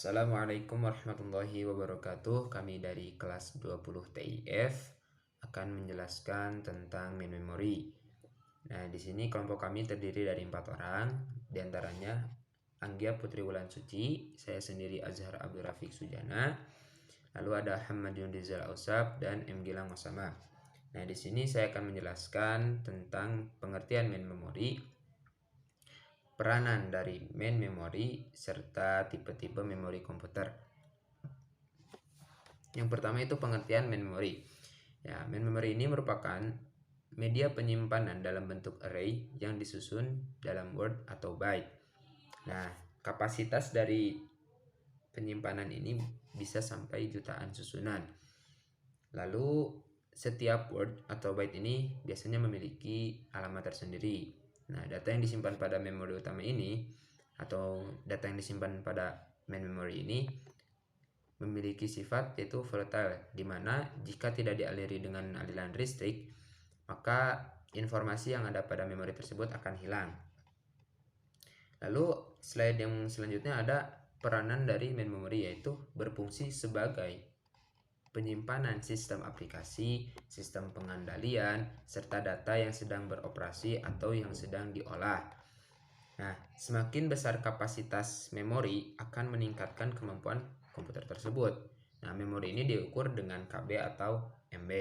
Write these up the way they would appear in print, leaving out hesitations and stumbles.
Assalamualaikum warahmatullahi wabarakatuh. Kami dari kelas 20 TIF akan menjelaskan tentang main memory. Nah, di sini kelompok kami terdiri dari 4 orang, di antaranya Anggia Putri Wulan Suci, saya sendiri Azhar Abdul Rafiq Sujana, lalu ada Hammadun Rizal Ausab dan M. Gilang Osama. Nah, di sini saya akan menjelaskan tentang pengertian main memory, peranan dari main memory, serta tipe-tipe memori komputer. Yang pertama itu pengertian main memory. Ya, main memory ini merupakan media penyimpanan dalam bentuk array yang disusun dalam word atau byte. Nah, kapasitas dari penyimpanan ini bisa sampai jutaan susunan. Lalu setiap word atau byte ini biasanya memiliki alamat tersendiri. Nah, data yang disimpan pada memori utama ini atau data yang disimpan pada main memory ini memiliki sifat yaitu volatile, di mana jika tidak dialiri dengan aliran listrik, maka informasi yang ada pada memori tersebut akan hilang. Lalu slide yang selanjutnya ada peranan dari main memory, yaitu berfungsi sebagai penyimpanan sistem aplikasi, sistem pengandalian, serta data yang sedang beroperasi atau yang sedang diolah. Nah, semakin besar kapasitas memori akan meningkatkan kemampuan komputer tersebut. Nah, memori ini diukur dengan KB atau MB.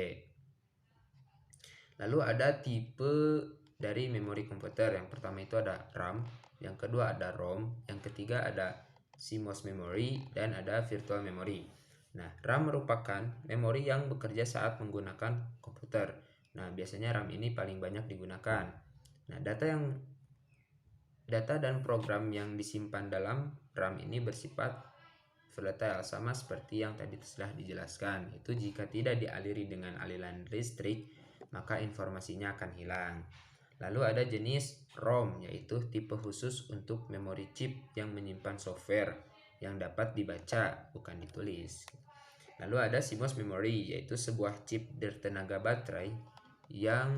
Lalu ada tipe dari memori komputer. Yang pertama itu ada RAM, yang kedua ada ROM, yang ketiga ada CMOS memory, dan ada virtual memory. Nah, RAM merupakan memori yang bekerja saat menggunakan komputer. Nah, biasanya RAM ini paling banyak digunakan. Nah, data dan program yang disimpan dalam RAM ini bersifat volatile, sama seperti yang tadi telah dijelaskan. Itu jika tidak dialiri dengan aliran listrik, maka informasinya akan hilang. Lalu ada jenis ROM, yaitu tipe khusus untuk memori chip yang menyimpan software yang dapat dibaca, bukan ditulis. Lalu ada CMOS memory, yaitu sebuah chip bertenaga baterai yang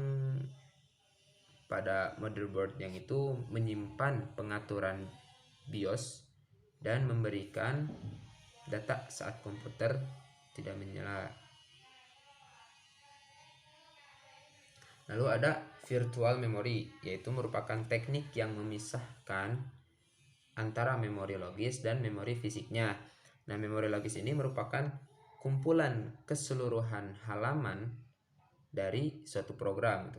pada motherboard yang itu menyimpan pengaturan BIOS dan memberikan data saat komputer tidak menyala. Lalu ada virtual memory, yaitu merupakan teknik yang memisahkan antara memori logis dan memori fisiknya. Nah, memori logis ini merupakan kumpulan keseluruhan halaman dari suatu program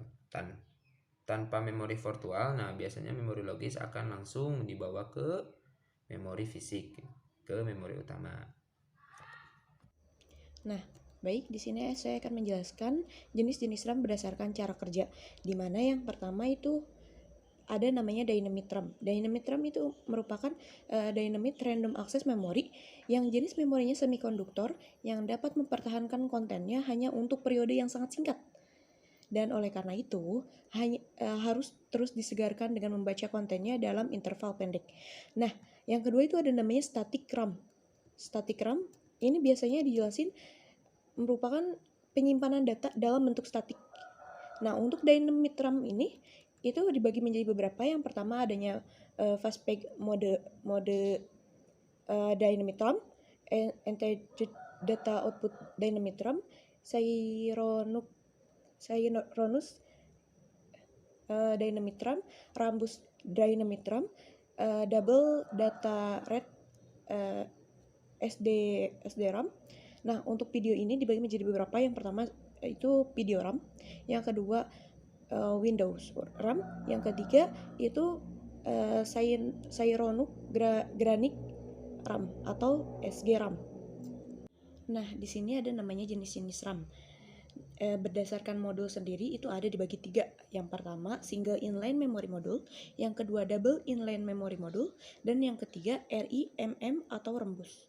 tanpa memori virtual. Nah, biasanya memori logis akan langsung dibawa ke memori fisik, ke memori utama. Nah, baik, di sini saya akan menjelaskan jenis-jenis RAM berdasarkan cara kerja. Di mana yang pertama itu ada namanya Dynamite RAM. Dynamite RAM itu merupakan Dynamite Random Access Memory yang jenis memorinya semikonduktor yang dapat mempertahankan kontennya hanya untuk periode yang sangat singkat. Dan oleh karena itu harus terus disegarkan dengan membaca kontennya dalam interval pendek. Nah, yang kedua itu ada namanya Static RAM. Static RAM ini biasanya dijelasin merupakan penyimpanan data dalam bentuk statik. Nah, untuk Dynamite RAM ini itu dibagi menjadi beberapa. Yang pertama adanya fastpack mode Dynamite RAM, Integer Data Output Dynamite RAM, Cyronius Dynamite RAM, Rambus Dynamite RAM, Double Data Rate SD RAM. Nah, untuk video ini dibagi menjadi beberapa. Yang pertama itu video RAM, yang kedua Windows RAM, yang ketiga itu Cyronic Granic RAM atau SG RAM. Nah, di sini ada namanya jenis-jenis RAM. Berdasarkan modul sendiri itu ada dibagi 3. Yang pertama single inline memory module, yang kedua double inline memory module, dan yang ketiga RIMM atau rambus.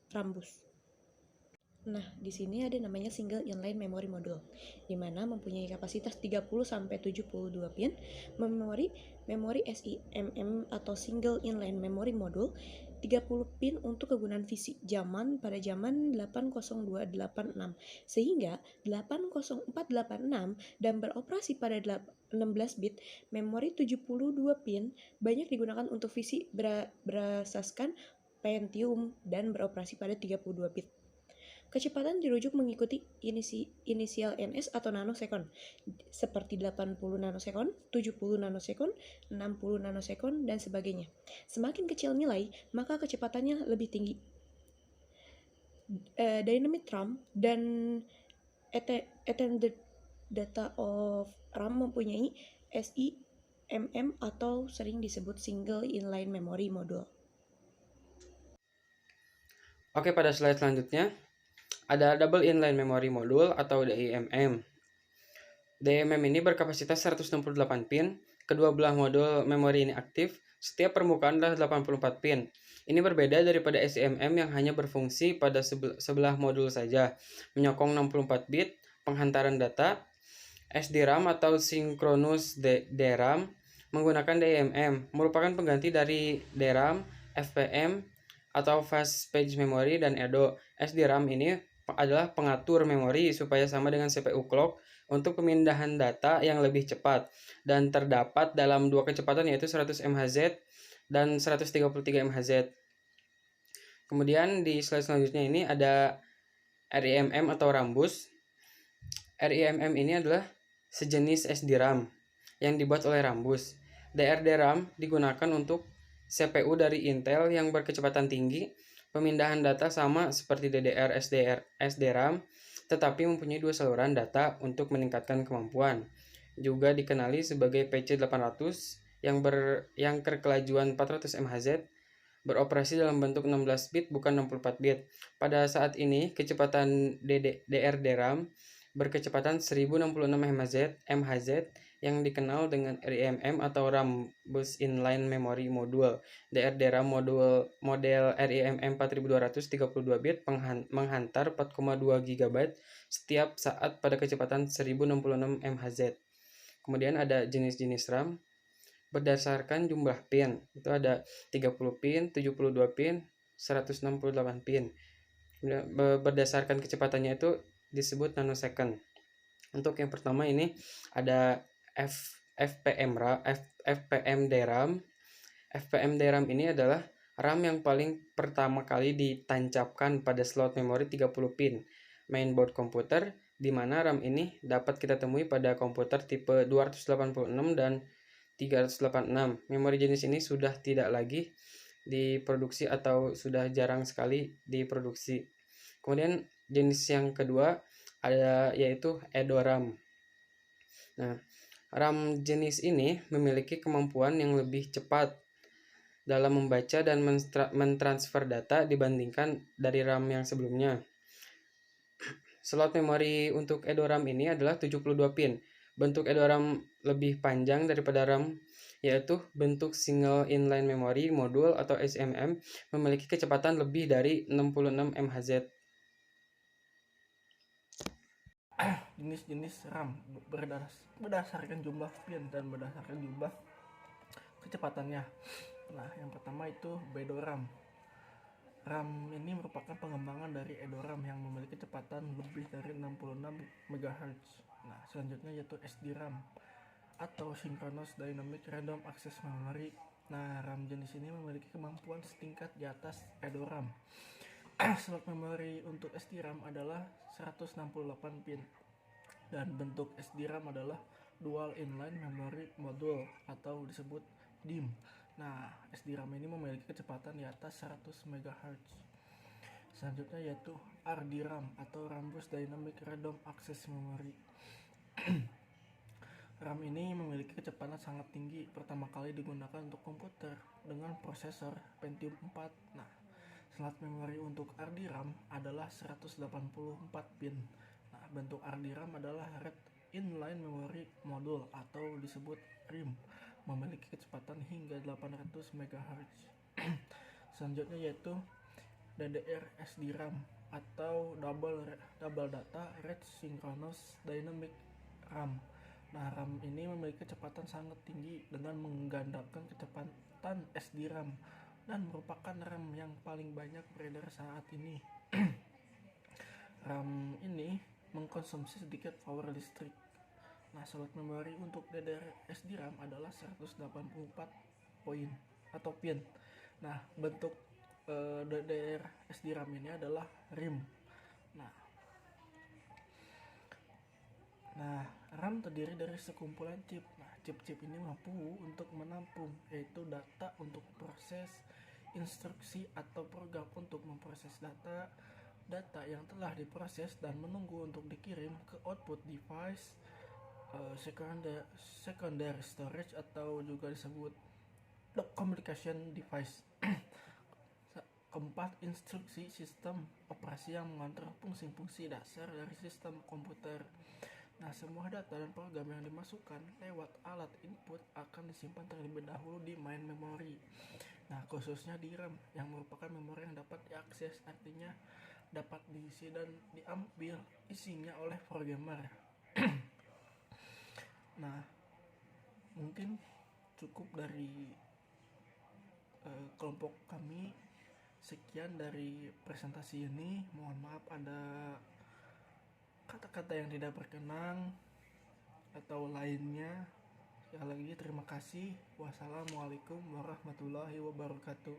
Nah, di sini ada namanya single inline memory module, di mana mempunyai kapasitas 30 sampai 72 pin. Memori SIMM atau single inline memory module 30 pin untuk kegunaan fisik pada zaman 80286 sehingga 80486 dan beroperasi pada 16 bit. Memori 72 pin banyak digunakan untuk fisik berasaskan Pentium dan beroperasi pada 32 bit. Kecepatan dirujuk mengikuti inisial ns atau nanosekon, seperti 80 nanosekon, 70 nanosekon, 60 nanosekon, dan sebagainya. Semakin kecil nilai, maka kecepatannya lebih tinggi. Dynamic RAM dan attended data of RAM mempunyai SIMM atau sering disebut Single Inline Memory Module. Oke, pada slide selanjutnya ada Double Inline Memory Module atau DIMM. DIMM ini berkapasitas 168 pin, kedua belah modul memori ini aktif, setiap permukaan adalah 84 pin. Ini berbeda daripada SIMM yang hanya berfungsi pada sebelah modul saja, menyokong 64 bit penghantaran data. SDRAM atau Synchronous DRAM menggunakan DIMM, merupakan pengganti dari DRAM, FPM, atau Fast Page Memory dan EDO. SDRAM ini adalah pengatur memori supaya sama dengan CPU clock untuk pemindahan data yang lebih cepat dan terdapat dalam dua kecepatan yaitu 100 MHz dan 133 MHz. Kemudian di slide selanjutnya ini ada RIMM atau Rambus. RIMM ini adalah sejenis SDRAM yang dibuat oleh Rambus. DRDRAM digunakan untuk CPU dari Intel yang berkecepatan tinggi. Pemindahan data sama seperti DDR, SDRAM, tetapi mempunyai dua saluran data untuk meningkatkan kemampuan. Juga dikenali sebagai PC800 yang berkelajuan 400 MHz, beroperasi dalam bentuk 16 bit bukan 64 bit. Pada saat ini, kecepatan DRDRAM berkecepatan 1066 MHz yang dikenal dengan RIMM atau Rambus Inline Memory Module. DRDRAM model RIMM 4232 bit menghantar 4,2 GB setiap saat pada kecepatan 1066 MHz. Kemudian ada jenis-jenis RAM berdasarkan jumlah pin. Itu ada 30 pin, 72 pin, 168 pin. Berdasarkan kecepatannya itu disebut nanosecond. Untuk yang pertama ini ada FPM DRAM. FPM DRAM ini adalah RAM yang paling pertama kali ditancapkan pada slot memori 30 pin mainboard komputer, di mana RAM ini dapat kita temui pada komputer tipe 286 dan 386. Memori jenis ini sudah tidak lagi diproduksi atau sudah jarang sekali diproduksi. Kemudian jenis yang kedua ada yaitu EDORAM. Nah, RAM jenis ini memiliki kemampuan yang lebih cepat dalam membaca dan mentransfer data dibandingkan dari RAM yang sebelumnya. Slot memori untuk EDORAM ini adalah 72 pin. Bentuk EDORAM lebih panjang daripada RAM, yaitu bentuk Single Inline Memory Module atau SIMM, memiliki kecepatan lebih dari 66 MHz. Jenis-jenis RAM berdasarkan jumlah pin dan berdasarkan jumlah kecepatannya. Nah, yang pertama itu BEDORAM. RAM ini merupakan pengembangan dari EDORAM yang memiliki kecepatan lebih dari 66 MHz. Nah, selanjutnya yaitu SDRAM atau Synchronous Dynamic Random Access Memory. Nah, RAM jenis ini memiliki kemampuan setingkat di atas EDORAM. Slot memori untuk SDRAM adalah 168 pin dan bentuk SDRAM adalah Dual Inline Memory Module atau disebut DIMM. Nah, SDRAM ini memiliki kecepatan di atas 100 MHz. Selanjutnya yaitu RDRAM atau Rambus Dynamic Random Access Memory. RAM ini memiliki kecepatan sangat tinggi, pertama kali digunakan untuk komputer dengan prosesor Pentium 4. Nah, slot memori untuk RDRAM adalah 184 pin. Nah, bentuk RDRAM adalah Red Inline Memory Module atau disebut RIM, memiliki kecepatan hingga 800 MHz. Selanjutnya yaitu DDR SDRAM atau Double Data Rate Synchronous Dynamic RAM. Nah, RAM ini memiliki kecepatan sangat tinggi dengan menggandakan kecepatan SDRAM dan merupakan RAM yang paling banyak beredar saat ini. RAM ini mengkonsumsi sedikit power listrik. Nah, slot memori untuk DDR SDRAM adalah 184 poin atau pin. Nah, bentuk DDR SD RAM ini adalah RIM. Nah, RAM terdiri dari sekumpulan chip. Nah, chip-chip ini mampu untuk menampung, yaitu data untuk proses, instruksi atau program untuk memproses data yang telah diproses dan menunggu untuk dikirim ke output device, secondary storage atau juga disebut communication device. Keempat, instruksi sistem operasi yang mengontrol fungsi-fungsi dasar dari sistem komputer. Nah, semua data dan program yang dimasukkan lewat alat input akan disimpan terlebih dahulu di main memory. Nah, khususnya di RAM yang merupakan memori yang dapat diakses, artinya dapat diisi dan diambil isinya oleh programmer. Nah, mungkin cukup dari kelompok kami. Sekian dari presentasi ini. Mohon maaf ada kata-kata yang tidak berkenan atau lainnya. Sekali lagi terima kasih. Wassalamualaikum warahmatullahi wabarakatuh.